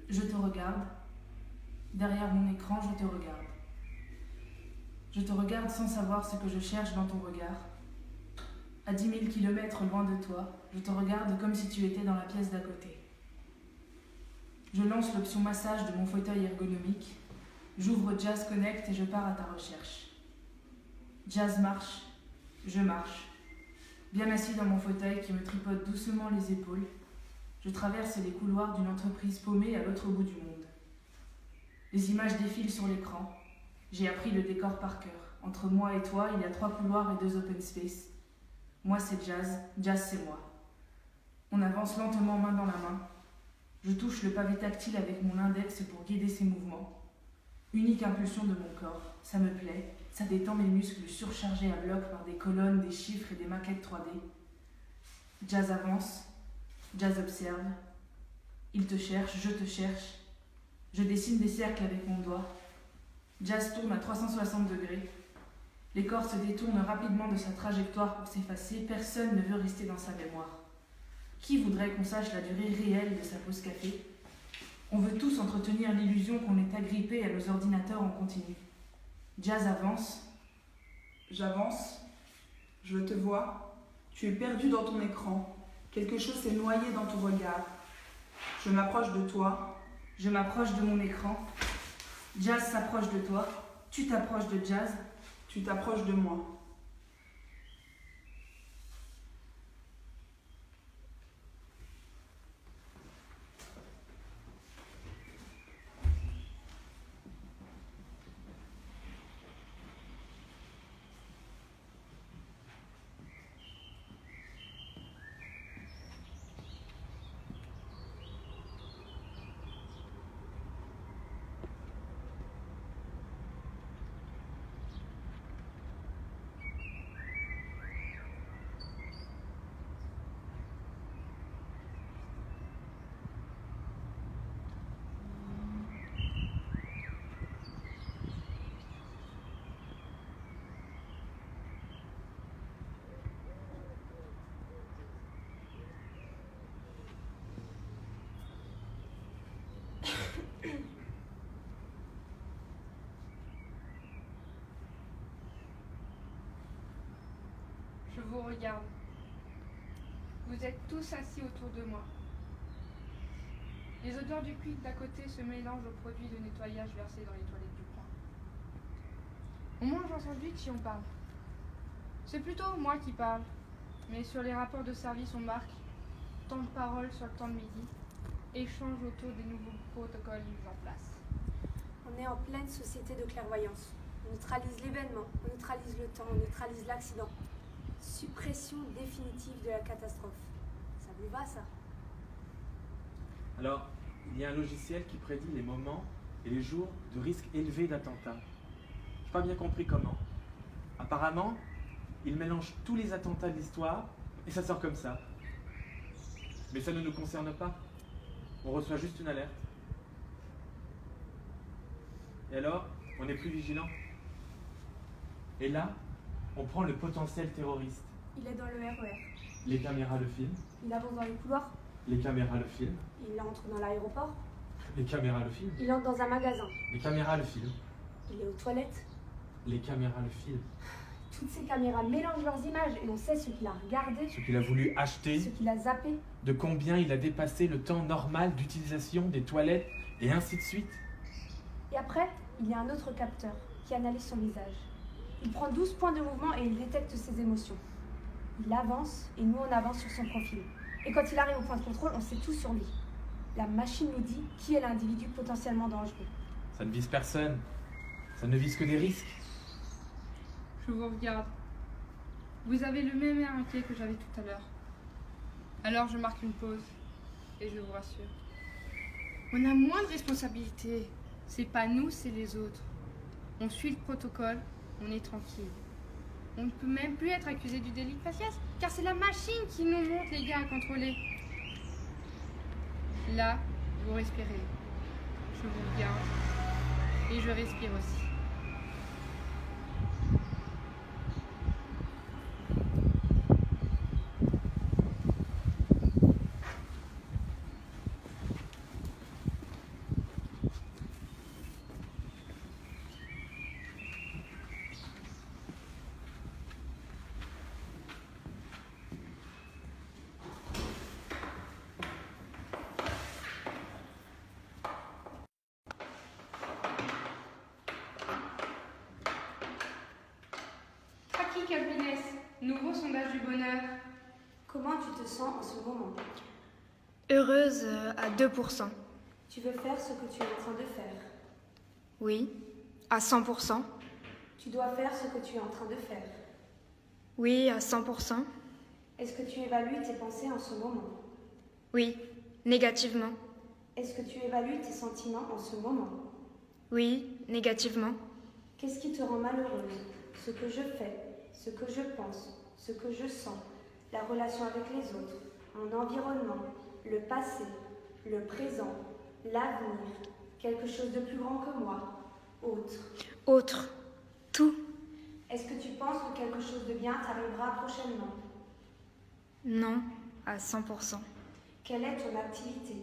Je te regarde. Derrière mon écran, je te regarde. Je te regarde sans savoir ce que je cherche dans ton regard. À 10 000 kilomètres loin de toi, je te regarde comme si tu étais dans la pièce d'à côté. Je lance l'option massage de mon fauteuil ergonomique. J'ouvre Jazz Connect et je pars à ta recherche. Jazz marche, je marche. Bien assis dans mon fauteuil qui me tripote doucement les épaules, je traverse les couloirs d'une entreprise paumée à l'autre bout du monde. Les images défilent sur l'écran. J'ai appris le décor par cœur. Entre moi et toi, il y a 3 couloirs et 2 open space. Moi, c'est Jazz, Jazz, c'est moi. On avance lentement main dans la main. Je touche le pavé tactile avec mon index pour guider ses mouvements. Unique impulsion de mon corps, ça me plaît, ça détend mes muscles surchargés à bloc par des colonnes, des chiffres et des maquettes 3D. Jazz avance, Jazz observe. Il te cherche, je te cherche. Je dessine des cercles avec mon doigt. Jazz tourne à 360 degrés. Les corps se détournent rapidement de sa trajectoire pour s'effacer. Personne ne veut rester dans sa mémoire. Qui voudrait qu'on sache la durée réelle de sa pause café ? On veut tous entretenir l'illusion qu'on est agrippé à nos ordinateurs en continu. Jazz avance. J'avance. Je te vois. Tu es perdu dans ton écran. Quelque chose s'est noyé dans ton regard. Je m'approche de toi. Je m'approche de mon écran. Jazz s'approche de toi. Tu t'approches de Jazz. Tu t'approches de moi. Je vous regarde. Vous êtes tous assis autour de moi. Les odeurs du cuivre d'à côté se mélangent aux produits de nettoyage versés dans les toilettes du coin. On mange un sandwich et on parle. C'est plutôt moi qui parle, mais sur les rapports de service on marque temps de parole sur le temps de midi, échange autour des nouveaux protocoles mis en place. On est en pleine société de clairvoyance. On neutralise l'événement, on neutralise le temps, on neutralise l'accident. Suppression définitive de la catastrophe. Ça vous va, ça? Alors, il y a un logiciel qui prédit les moments et les jours de risque élevé d'attentat. Je n'ai pas bien compris comment. Apparemment, il mélange tous les attentats de l'histoire et ça sort comme ça. Mais ça ne nous concerne pas. On reçoit juste une alerte. Et alors, on est plus vigilant. Et là, on prend le potentiel terroriste. Il est dans le RER. Les caméras le filment. Il avance dans les couloirs. Les caméras le filment. Il entre dans l'aéroport. Les caméras le filment. Il entre dans un magasin. Les caméras le filment. Il est aux toilettes. Les caméras le filment. Toutes ces caméras mélangent leurs images et on sait ce qu'il a regardé, Ce qu'il a voulu acheter, ce qu'il a zappé. de combien il a dépassé le temps normal d'utilisation des toilettes, et ainsi de suite. Et après, il y a un autre capteur qui analyse son visage. Il prend 12 points de mouvement et il détecte ses émotions. Il avance et nous on avance sur son profil. Et quand il arrive au point de contrôle, on sait tout sur lui. La machine nous dit qui est l'individu potentiellement dangereux. Ça ne vise personne. Ça ne vise que des risques. Je vous regarde. Vous avez le même air inquiet que j'avais tout à l'heure. Alors je marque une pause et je vous rassure. On a moins de responsabilités. C'est pas nous, c'est les autres. On suit le protocole, on est tranquille. On ne peut même plus être accusé du délit de faciès, car c'est la machine qui nous montre les gars à contrôler. Là, vous respirez. Je vous regarde et je respire aussi. Nouveau sondage du bonheur. Comment tu te sens en ce moment? Heureuse à 2%. Tu veux faire ce que tu es en train de faire. Oui. À 100%. Tu dois faire ce que tu es en train de faire. Oui, à 100%. Est-ce que tu évalues tes pensées en ce moment? Oui. Négativement. Est-ce que tu évalues tes sentiments en ce moment? Oui, négativement. Qu'est-ce qui te rend malheureuse? Ce que je fais, ce que je pense, ce que je sens, la relation avec les autres, mon environnement, le passé, le présent, l'avenir, quelque chose de plus grand que moi, autre. Autre. Tout. Est-ce que tu penses que quelque chose de bien t'arrivera prochainement? Non, à 100%. Quelle est ton activité?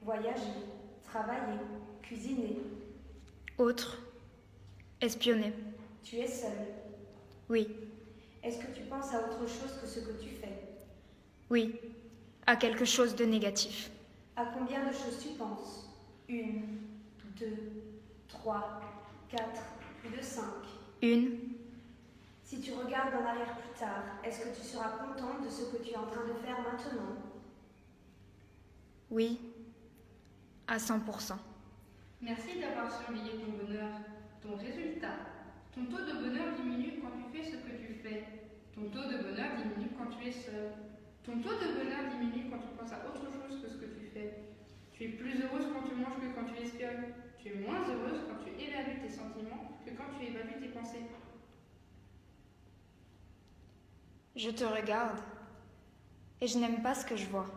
Voyager, travailler, cuisiner. Autre. Espionner. Tu es seule. Oui. Est-ce que tu penses à autre chose que ce que tu fais? Oui. À quelque chose de négatif. À combien de choses tu penses? 1, 2, 3, 4, plus de 5. 1. Si tu regardes en arrière plus tard, est-ce que tu seras contente de ce que tu es en train de faire maintenant? Oui. À 100%. Merci d'avoir surveillé ton bonheur, ton résultat. Ton taux de bonheur diminue quand tu fais ce que tu fais. Ton taux de bonheur diminue quand tu es seul. Ton taux de bonheur diminue quand tu penses à autre chose que ce que tu fais. Tu es plus heureuse quand tu manges que quand tu espionnes. Tu es moins heureuse quand tu évalues tes sentiments que quand tu évalues tes pensées. Je te regarde et je n'aime pas ce que je vois.